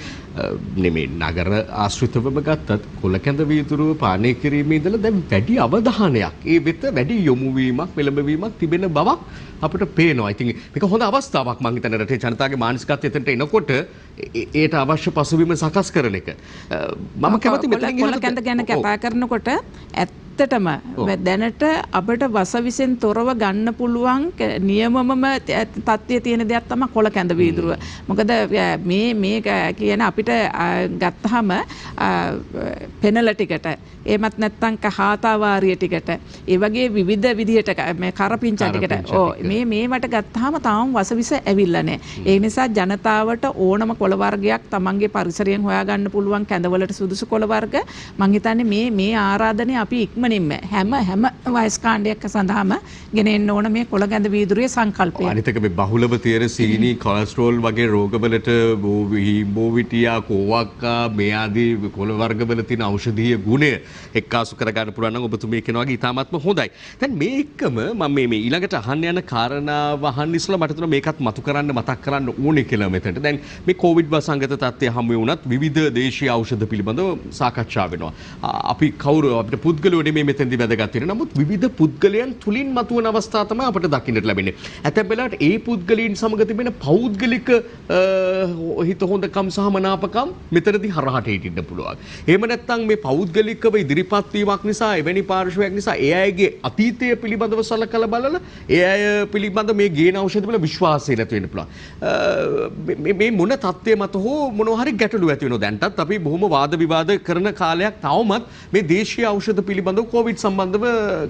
නෙමෙයි නගර ආශ්‍රිතවම ගත්තත් කොළකැඳ වීදුරුව පානය කිරීමේ ඉඳලා දැන් වැඩි අවධානයක් ඒ වෙත වැඩි යොමු වීමක් පෙළඹවීමක් තිබෙන බවක් අපිට පේනවා. ඉතින් මේක හොඳ අවස්ථාවක් මම හිතන්නේ රටේ ජනතාවගේ මානසිකත්වය එතනට එනකොට ඒට අවශ්‍ය පසුබිම සකස් කරන එක. මම කැමති මෙතනින් කොළ කැඳ ගැන කතා කරනකොට ඇත්තටම දැනට අපිට වසවිසෙන් තොරව ගන්න පුළුවන් නියමමම තත්ත්වයේ තියෙන දෙයක් තමයි කොළ කැඳ වීදුරුව. මොකද මේ කියන අපිට ගත්තාම පෙනල ටිකට එහෙමත් නැත්නම් කහාතා වාරිය ටිකට ඒ වගේ විවිධ විදිහට මේ කරපිංචා ටිකට මේවට ගත්තාම තාම වසවිස ඇවිල්ලා නැහැ. ඒ නිසා ජනතාවට ඕනම කොළ වර්ගයක් තමන්ගේ පරිසරයෙන් හොයාගන්න පුළුවන් කැඳවලට සුදුසු කොළ වර්ග මම හිතන්නේ මේ ආරාධනය අපි ඉක්මනින්ම හැම වයස් කාණ්ඩයක් සඳහාම ගෙන එන්න ඕන මේ කොළ කැඳ වීදුරුවේ සංකල්පය. අනිත් එක මේ බහුලව තියෙන සීනි කොලෙස්ටරෝල් වගේ රෝගවලට බෝවිටියා කෝවක්කා මේ ආදී කොළ වර්ගවල තියෙන ඖෂධීය ගුණය එක්කාසු කරගන්න පුළුවන් නම් ඔබතුමී කියනවා වගේ ඉතාමත්ම හොඳයි. දැන් මේ එක්කම මම මේ ඊළඟට අහන්න යන කාරණාව අහන්න ඉස්සලා මට තුන මේකත් මතක් කරන්න ඕනේ කියලා මෙතනට. දැන් මේ කොවිඩ් වසංගත තත්ත්වය හමු වුණත් විවිධ දේශීය ඖෂධ පිළිබඳව සාකච්ඡා වෙනවා. අපි කවුරු අපිට පුද්ගලයෝ නෙමෙයි මෙතෙන්දි වැදගත් වෙන්නේ. නමුත් විවිධ පුද්ගලයන් තුලින් මතුවන අවස්ථා තමයි අපිට දකින්නට ලැබෙන්නේ. ඇතැම් වෙලාවට ඒ පුද්ගලයන් සමග තිබෙන පෞද්ගලික හිත හොඳකම් සහ මනාපකම් මෙතනදී හරහට හිටින්න පුළුවන්. එහෙම නැත්නම් මේ පෞද්ගලිකව ඉදිරිපත් වීමක් නිසා එවැනි පාර්ශවයක් නිසා ඒ අයගේ අතීතය පිළිබඳව සලකලා බලලා ඒ අය පිළිබඳ මේ ගේන ඖෂධ වල විශ්වාසය නැති වෙන්න පුළුවන්. මේ මොන තත්ත්වයේ මත හෝ මොනවා හරි ගැටලු ඇති වෙනවා. දැන්ටත් අපි බොහොම වාද විවාද කරන කාලයක් තවමත් මේ දේශීය ඖෂධ පිළිබඳව කොවිඩ් සම්බන්ධව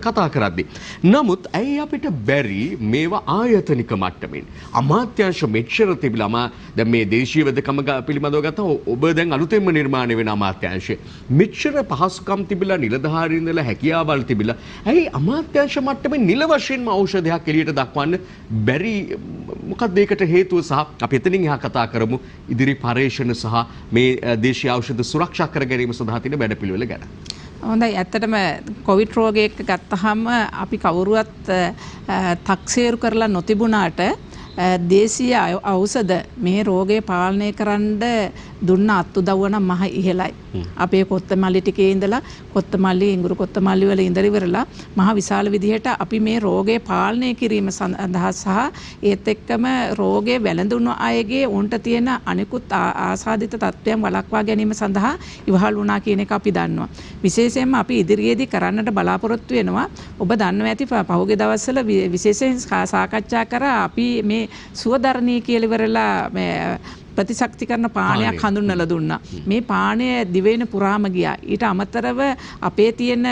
කතා කරද්දී. නමුත් ඇයි අපිට බැරි මේවා ආයතනික මට්ටමින් අමාත්‍යාංශ මෙච්චර තිබිලා දැන් මේ දේශීය වෙදකම පිළිබඳව ගත්තා ඔබ දැන් අලුතෙන්ම නිර්මාණය වෙන අමාත්‍යාංශය මෙච්චර පහසුකම් තිබිලා නිලධාරීන්දලා හැකියාවල් තිබිලා ඇයි අමාත්‍යාංශ මට්ටමින් නිල වශයෙන්ම ඖෂධයක් එළියට දක්වන්න බැරි මොකක්ද ඒකට හේතුව සහ අපි එතනින් එහා කතා කරමු ඉදිරි පරීක්ෂණ සහ මේ දේශීය ඖෂධ සුරක්ෂා කර ගැනීම සඳහා තියෙන වැඩපිළිවෙල ගැන. හොඳයි ඇත්තටම කොවිඩ් රෝගයක ගත්තාම අපි කවුරුවත් තක්සේරු කරලා නොතිබුණාට දේශීය ඖෂධ මේ රෝගය පාලනය කරන්න දුන්න අත්උදව්ව නම් මහ ඉහළයි. අපේ කොත්තමල්ලි ටිකේ ඉඳලා කොත්තමල්ලි ඉඟුරු කොත්තමල්ලි වල ඉඳලා මහ විශාල විදිහට අපි මේ රෝගය පාලනය කිරීම සඳහා සහ ඒත් එක්කම රෝගය වැළඳුණු අයගේ උන්ට තියෙන අනිකුත් ආසාදිත තත්ත්වයන් වළක්වා ගැනීම සඳහා ඉවහල් වුණා කියන එක අපි දන්නවා. විශේෂයෙන්ම අපි ඉදිරියේදී කරන්නට බලාපොරොත්තු වෙනවා. ඔබ දන්නවා ඇති පහුගිය දවස්වල විශේෂයෙන් සාකච්ඡා කරා අපි මේ සුවදරණී කියලා ඉවරලා මේ ප්‍රතිශක්ති කරන පානයක් හඳුන්වලා දුන්නා. මේ පානය දිවයින පුරාම ගියා. ඊට අමතරව අපේ තියෙන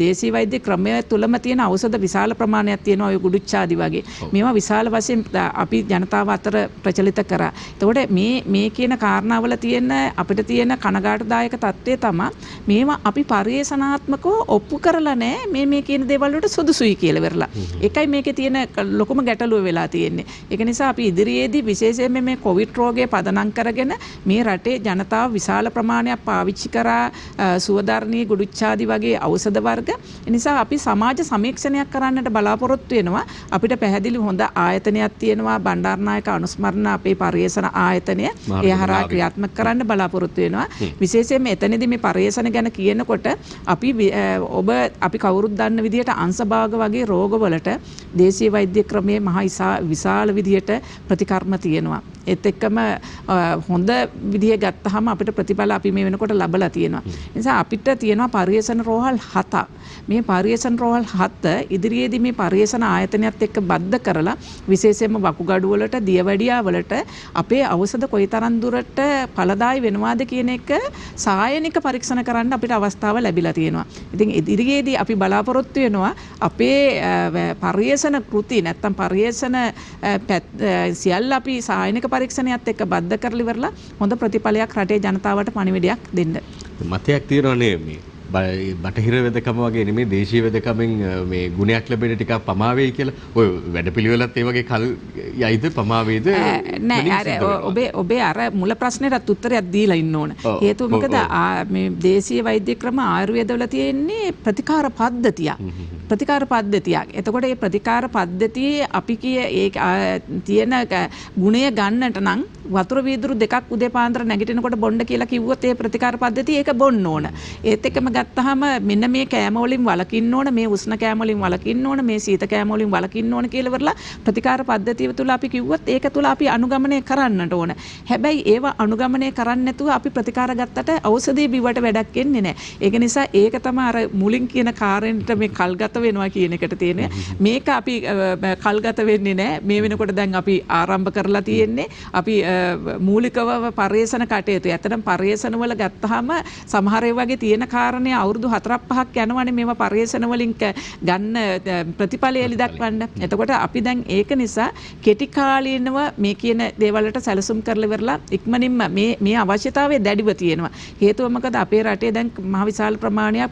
දේශීය වෛද්‍ය ක්‍රමය තුලම තියෙන ඖෂධ විශාල ප්‍රමාණයක් තියෙනවා ඔය ගුඩුච්චාදි වගේ. මේවා විශාල වශයෙන් අපි ජනතාව අතර ප්‍රචලිත කරා. එතකොට මේ කියන කාරණාවල තියෙන අපිට තියෙන කනගාටුදායක තත්ත්වය තමයි මේවා අපි පරිේශනාත්මකව ඔප්පු කරලා නැහැ මේ කියන දේවල් වලට සුදුසුයි කියලා ඉවරලා. ඒකයි මේකේ තියෙන ලොකුම ගැටලුව වෙලා තියෙන්නේ. ඒක නිසා අපි ඉදිරියේදී විශේෂයෙන්ම මේ කොවිඩ් රෝගය පදනම් කරගෙන මේ රටේ ජනතාව විශාල ප්‍රමාණයක් පාවිච්චි කරා සුවදර්ණී ගුඩුච්චාදි වගේ ඖෂධ වර්ග. ඒ නිසා අපි සමාජ සමීක්ෂණයක් කරන්නට බලාපොරොත්තු වෙනවා. අපිට පැහැදිලි හොඳ ආයතනයක් තියෙනවා බණ්ඩාරනායක අනුස්මරණ අපේ පරිේශන ආයතනය. ඒ හරහා ක්‍රියාත්මක කරන්න බලාපොරොත්තු වෙනවා. විශේෂයෙන්ම එතනදී මේ පරිේශන ගැන කියනකොට අපි කවුරුත් දන්න විදිහට අංශභාග වගේ රෝගවලට දේශීය වෛද්‍ය ක්‍රමයේ මහ විශාල විදිහට ප්‍රතිකර්ම තියෙනවා. ඒත් එක්කම හොඳ විදිහ ගත්තාම අපිට ප්‍රතිඵල අපි මේ වෙනකොට ලබලා තියෙනවා. ඒ නිසා අපිට තියෙනවා පරිේශන රෝහල් 7ක්. මේ පරිේශන රෝහල් 7 ඉදිරියේදී මේ පරිේශන ආයතනයත් එක්ක බද්ධ කරලා විශේෂයෙන්ම වකුගඩු වලට දියවැඩියා වලට අපේ ඖෂධ කොයිතරම් දුරට ඵලදායී වෙනවාද කියන එක සායනික පරීක්ෂණ කරන්න අපිට අවස්ථාව ලැබිලා තියෙනවා. ඉතින් ඉදිරියේදී අපි බලාපොරොත්තු වෙනවා අපේ පරිේශන කෘති නැත්තම් පරිේශන සියල්ල අපි සායනික පරීක්ෂණයත් එක්ක බද්ධ කරලා ඉවරලා හොඳ ප්‍රතිඵලයක් රටේ ජනතාවට පණිවිඩයක් දෙන්න. මතයක් තියෙනවනේ මේ බටහිර වෙදකම වගේ නෙමෙයි දේශීය වෙදකමෙන් මේ ගුණයක් ලැබෙන ටිකක් පමා වෙයි කියලා. ඔය වැඩපිළිවෙලත් ඒ වගේ කල් යයිද පමා වේද? නෑ ඔබේ අර මුල ප්‍රශ්නෙටත් උත්තරයක් දීලා ඉන්න ඕන. හේතුව මොකද මේ දේශීය වෛද්‍ය ක්‍රම ආයුර්වේදවල තියෙන්නේ ප්‍රතිකාර පද්ධතියක්. එතකොට මේ ප්‍රතිකාර පද්ධතියේ අපි තියෙන ගුණය ගන්නට නම් වතුර වීදුරු දෙකක් උදේ පාන්දර නැගිටිනකොට බොන්න කියලා කිව්වොත් ඒ ප්‍රතිකාර පද්ධතිය ඒක බොන්න ඕන. ඒත් එක්කම ගත්තාම මෙන්න මේ කෑම වලින් වළකින්න ඕන, මේ උෂ්ණ කෑම වලින් වළකින්න ඕන, මේ සීත කෑම වලින් වළකින්න ඕන කියලා වරලා ප්‍රතිකාර පද්ධතිය තුළ අපි කිව්වොත් ඒක තුළ අපි අනුගමනය කරන්නට ඕන. හැබැයි ඒවා අනුගමනය කරන්නේ නැතුව අපි ප්‍රතිකාර ගත්තට ඖෂධයේ බිව්වට වැඩක් එන්නේ නැහැ. ඒක නිසා ඒක තමයි අර මුලින් කියන කාරෙන්ට මේ කල්ගත වෙනවා කියන එකට තියෙන්නේ. මේක අපි කල්ගත වෙන්නේ නැහැ. මේ වෙනකොට දැන් අපි ආරම්භ කරලා තියෙන්නේ. අපි මූලිකව පරිේෂණ කටයුතු. ඇත්තටම පරිේෂණ වල ගත්තාම සමහර ඒ වගේ තියෙන කාරණේ අවුරුදු 4-5ක් යනවනේ මේවා පරිේෂණ වලින් ගන්න ප්‍රතිඵල එලි දක්වන්න. එතකොට අපි දැන් ඒක නිසා කෙටි කාලීනව මේ කියන දේවල් වලට සැලසුම් කරලා ඉවරලා ඉක්මනින්ම මේ අවශ්‍යතාවය දැඩිව තියෙනවා. හේතුව මොකද අපේ රටේ දැන් මහ විශාල ප්‍රමාණයක්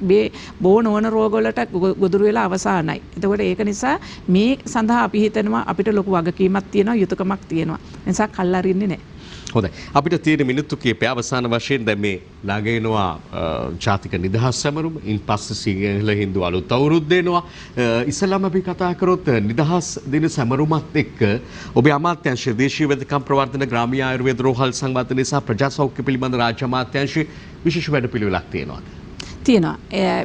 බෝ නොවන රෝග වලට ගොදුරු වෙලා අවසానයි. එතකොට ඒක නිසා මේ සඳහා අපි හිතනවා අපිට ලොකු වගකීමක් තියෙනවා, යුතුයකමක් තියෙනවා. ඒ නිසා කල් අරින්නේ නැහැ. හොඳයි. අපිට තියෙන මිනිත්තු කිහිපය අවසාන වශයෙන් දැන් මේ ළඟ ජාතික නිදහස් සැමරුම, ඉන්පස්සේ සිංහල හින්දු අලුත් අවුරුද්ද එනවා. ඉස්සෙල්ලාම අපි කතා කරොත් නිදහස් දින සැමරුමත් එක්ක ඔබේ අමාත්‍යාංශය දේශීය වෙදකම් ප්‍රවර්ධන ග්‍රාමීය ආයුර්වේද රෝහල් සංවර්ධනය සහ ප්‍රජා සෞඛ්‍ය පිළිබඳ රාජ්‍ය අමාත්‍යාංශයේ විශේෂ වැඩපිළිවෙලක් තියෙනවා. තියෙනවා.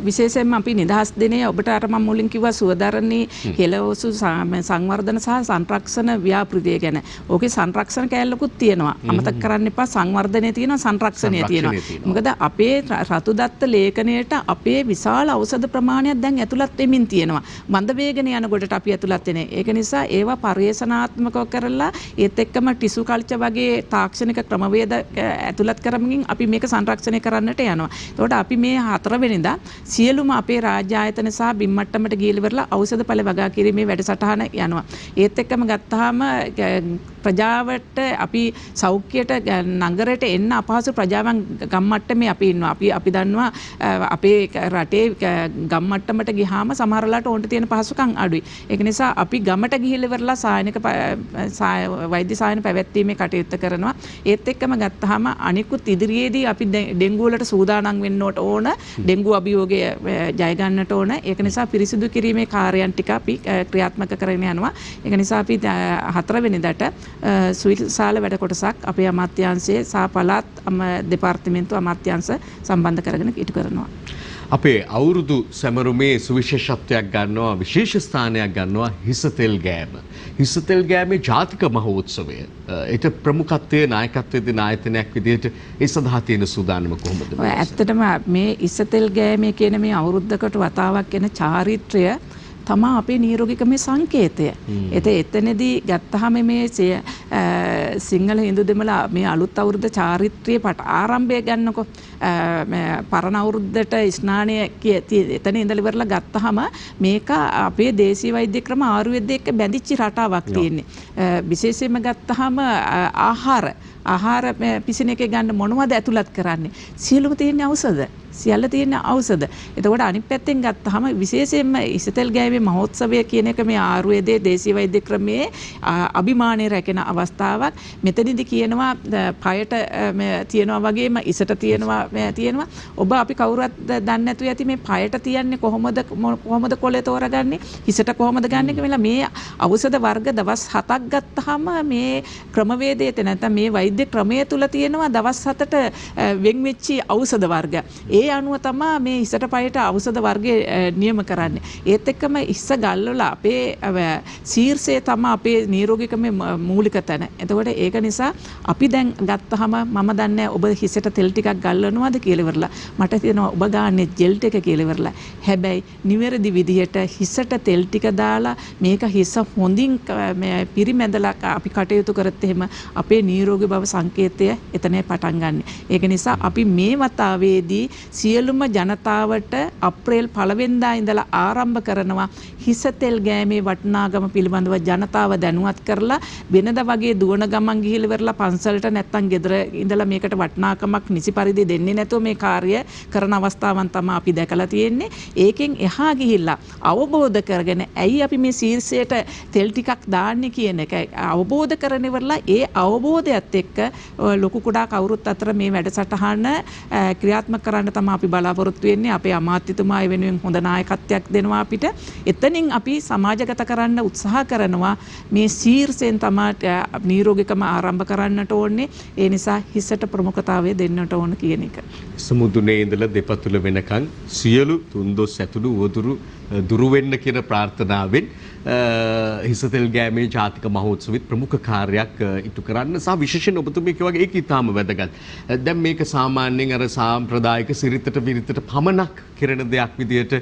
විශේෂයෙන්ම අපි නිදහස් දිනේ ඔබට අර මම මුලින් කිව්වා සුවදරණී හෙළවසු සංවර්ධන සහ සංරක්ෂණ ව්‍යාපෘතිය ගැන. ඕකේ සංරක්ෂණ කැලලකුත් තියෙනවා. අමතක කරන්න එපා, සංවර්ධනය තියෙනවා, සංරක්ෂණය තියෙනවා. මොකද අපේ රතු දත්ත ලේඛනයට අපේ විශාල ඖෂධ ප්‍රමාණයක් දැන් ඇතුළත් වෙමින් තියෙනවා. මන්ද වේගන යනකොටට අපි ඇතුළත් වෙන්නේ. ඒක නිසා ඒවා පරිේෂණාත්මකව කරලා ඒත් එක්කම ටිෂු කල්චර් වගේ තාක්ෂණික ක්‍රමවේද ඇතුළත් කරමින් අපි මේක සංරක්ෂණය කරන්නට යනවා. ඒකට අපි මේ 4 වෙනිදා සියලුම අපේ රාජ්‍ය ආයතන සහ බිම් මට්ටමට ගිහිලි ඉවරලා ඖෂධ ඵල වගා කිරීමේ වැඩසටහන යනවා. ඒත් එක්කම ගත්තාම ප්‍රජාවට අපි සෞඛ්‍යයට නගරයට එන්න අපහසු ප්‍රජාවන් ගම් මට්ටමේ අපි ඉන්නවා. අපි දන්නවා අපේ රටේ ගම් මට්ටමට ගියාම සමහරලාට ඕන්ට තියෙන පහසුකම් අඩුයි. ඒක නිසා අපි ගමට ගිහිල්ලා ඉවරලා සායනික වෛද්‍ය සායන පැවැත්වීමේ කටයුත්ත කරනවා. ඒත් එක්කම ගත්තාම අනිකුත් ඉදිරියේදී අපි ඩෙන්ගු වලට සූදානම් වෙන්න ඕන. ඩෙන්ගු අභියෝගය ජය ගන්නට ඕන. ඒක නිසා පිරිසිදු කිරීමේ කාර්යයන් ටික අපි ක්‍රියාත්මක කරගෙන යනවා. ඒක නිසා අපි 4 වෙනිදාට සුවිශාල වැඩ කොටසක් අපේ අමාත්‍යාංශයේ සහ පළාත් දෙපාර්තමේන්තුව අමාත්‍යාංශ සම්බන්ධ කරගෙන ඉටු කරනවා. අපේ අවුරුදු සැමරුමේ සුවිශේෂත්වයක් ගන්නවා, විශේෂ ස්ථානයක් ගන්නවා හිසතෙල් ගෑම. හිසතෙල් ගෑමේ ජාතික මහෝත්සවය. ඒට ප්‍රමුඛත්වයේ නායකත්වයේ දෙන ආයතනයක් විදිහට ඒ සඳහා තියෙන සූදානම කොහොමද? ඇත්තටම මේ හිසතෙල් ගෑමේ කියන මේ අවුරුද්දකට වතාවක් එන චාරිත්‍රය තමා අපේ නිරෝගිකමේ සංකේතය. එතනදී ගත්තාම මේ සිංහල හින්දු දෙමළ මේ අලුත් අවුරුද්ද චාරිත්‍රයේ ආරම්භය ගන්නකො පරණ අවුරුද්දට ස්නානය එතන ඉඳලා ඉවරලා ගත්තාම මේක අපේ දේශීය වෛද්‍ය ක්‍රම ආයුර්වේදයේ එක්ක බැඳිච්ච රටාවක් තියෙන්නේ. විශේෂයෙන්ම ගත්තාම ආහාර පිසින එකේ ගන්න මොනවද ඇතුළත් කරන්නේ? සියලුම තියෙන ඖෂධ. සියල්ල තියෙන ඖෂධ. එතකොට අනිත් පැත්තෙන් ගත්තාම විශේෂයෙන්ම හිසතෙල් ගෑමේ මහෝත්සවය කියන එක මේ ආයුර්වේදයේ දේශීය වෛද්‍ය ක්‍රමයේ අභිමානය රැකෙන අවස්ථාවක්. මෙතනදී කියනවා පයට තියෙනවා වගේම ඉසට තියෙනවා. ඔබ අපි කවුරුත් දන්නේ නැතුව ඇති මේ පයට තියන්නේ කොහොමද කොලේ තෝරගන්නේ? හිසට කොහොමද ගන්නෙ කියලා මේ ඖෂධ වර්ග දවස් 7ක් ගත්තාම මේ ක්‍රමවේදයේ නැත්නම් මේ වෛද්‍ය ක්‍රමයේ තුල තියෙනවා දවස් 7ට වෙන් වෙච්ච ඖෂධ වර්ග. ඒ අනුව තමයි මේ හිසට පයට ඖෂධ වර්ගය නියම කරන්නේ. ඒත් එක්කම හිස ගල්වල අපේ ශීර්ෂය තමයි අපේ නිරෝගිකමේ මූලික තැන. එතකොට ඒක නිසා අපි දැන් ගත්තාම මම දන්නේ ඔබ හිසට තෙල් ටිකක් ගල්වනවාද කියලා ඉවරලා. මට තියෙනවා ඔබ ගාන්නේ ජෙල් ටික කියලා ඉවරලා. හැබැයි නිවැරදි විදිහට හිසට තෙල් ටික දාලා මේක හිස හොඳින් පිරිමැදලා අපි කටයුතු කරත් එහෙම අපේ නිරෝගී බව සංකේතය එතනයි පටන් ගන්න. ඒක නිසා අපි මේ වතාවේදී සියලුම ජනතාවට අප්‍රේල් 1 වෙනිදා ඉඳලා ආරම්භ කරනවා හිසතෙල් ගෑමේ වටිනාකම පිළිබඳව ජනතාව දැනුවත් කරලා වෙනද වගේ දුවන ගමන් ගිහිල්ලා ඉවරලා පන්සලට නැත්තම් ගෙදර ඉඳලා මේකට වටිනාකමක් නිසි පරිදි දෙන්නේ නැතුව මේ කාර්ය කරන අවස්ථාවන් තමයි අපි දැකලා තියෙන්නේ. ඒකෙන් එහා ගිහිල්ලා අවබෝධ කරගෙන ඇයි අපි මේ ශීර්ෂයට තෙල් ටිකක් දාන්නේ කියන එක අවබෝධ කරගෙන ඉවරලා ඒ අවබෝධයත් එක්ක එක්ක ලොකු කුඩා කවුරුත් අතර මේ වැඩසටහන ක්‍රියාත්මක කරන්න තමයි අපි බලාපොරොත්තු වෙන්නේ. අපේ අමාත්‍යතුමා වෙනුවෙන් හොඳ නායකත්වයක් දෙනවා අපිට. එතනින් අපි සමාජගත කරන්න උත්සාහ කරනවා. මේ ශීර්ෂයෙන් තමයි නිරෝගීකම ආරම්භ කරන්නට ඕනේ. ඒ නිසා හිසට ප්‍රමුඛතාවය දෙන්නට ඕන කියන එක. සමුදුනේ ඉඳලා දෙපතුල වෙනකන් සියලු තුන්දොස් ඇතුළු උවදුරු දුරු වෙන්න කියන ප්‍රාර්ථනාවෙන් හිසතෙල් ගෑමේ ජාතික මහෝත්සවෙත් ප්‍රමුඛ කාර්යයක් ඉටු කරන්න සහ විශේෂයෙන් ඔබතුමී කියවගේ ඒක ඉතාම වැදගත්. දැන් මේක සාමාන්‍යයෙන් අර සාම්ප්‍රදායික සිරිතට විරිතට පමණක් කරන දෙයක් විදියට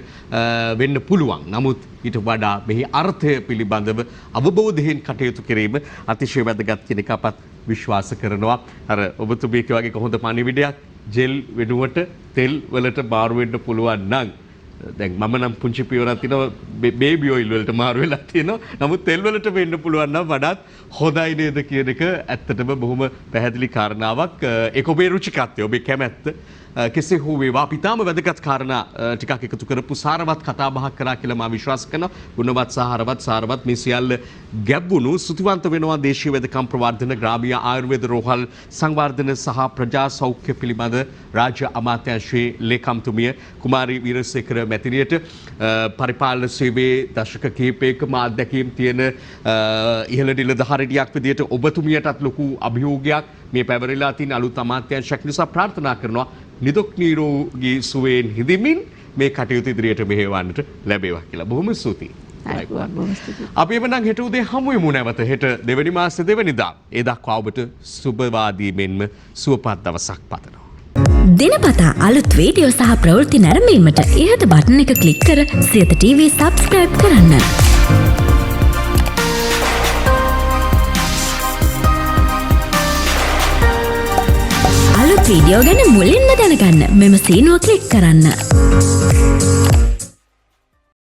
වෙන්න පුළුවන්. නමුත් ඊට වඩා මෙහි අර්ථය පිළිබඳව අවබෝධයෙන් කටයුතු කිරීම අතිශය වැදගත් කියන එක අපත් විශ්වාස කරනවා. අර ඔබතුමී කියවගේ කොහොමද පණිවිඩයක් ජෙල් වෙනුවට තෙල් වලට මාරු වෙන්න පුළුවන් නම් දැන් මම නම් පුංචි පියවරක් තියෙනවා බේබි ඔයිල් වලට මාරු වෙලා තියෙනවා. නමුත් තෙල් වලට වෙන්න පුළුවන් නම් වඩාත් හොඳයි නේද කියන එක ඇත්තටම බොහොම පැහැදිලි කාරණාවක්. ඒක ඔබේ රුචිකත්වය, ඔබේ කැමැත්ත. කෙසේ හෝ වේවා අපි තාම වැදගත් කාරණා ටිකක් එකතු කරපු සාරවත් කතා බහක් කරා කියලා මම විශ්වාස කරනවා. ගුණවත් සාරවත් මේ සියල්ල ගැඹුණු සුතිවන්ත වෙනවා දේශීය වෙදකම් ප්‍රවර්ධන ග්‍රාමීය ආයුර්වේද රෝහල් සංවර්ධන සහ ප්‍රජා සෞඛ්‍ය පිළිබඳ රාජ්‍ය අමාත්‍යාංශයේ ලේකම්තුමිය කුමාරී වීරසේකර මැතිණියට පරිපාලන සේවයේ දශක කිහිපයකම අත්දැකීම් තියෙන ඉහළ නිලධාරිනියක් විදියට ඔබතුමියටත් ලොකු අභියෝගයක් මේ පැවරලා තියෙන අලුත් අමාත්‍යාංශයක් නිසා ප්‍රාර්ථනා කරනවා නිදුක් නිරෝගී සුවයෙන් හිඳමින් මේ කටයුතු ඉදිරියට මෙහෙවන්නට ලැබේවා කියලා. බොහොම ස්තුතියි. අපි එවනම් හෙට උදේ හමු වෙමු නැවත. හෙට දෙවැනි මාසේ දෙවැනිදා. ඒ දක්වා ඔබට සුබවාදී මෙන්ම සුවපත් දවසක් පතනවා. දිනපතා අලුත් වීඩියෝ සහ ප්‍රවෘත්ති නැරඹීමට ඉහත බටන් එක ක්ලික් කර සියත TV සබ්ස්ක්‍රයිබ් කරන්න. අලුත් වීඩියෝ ගැන මුලින්ම දැනගන්න මෙම සීනුව ක්ලික් කරන්න.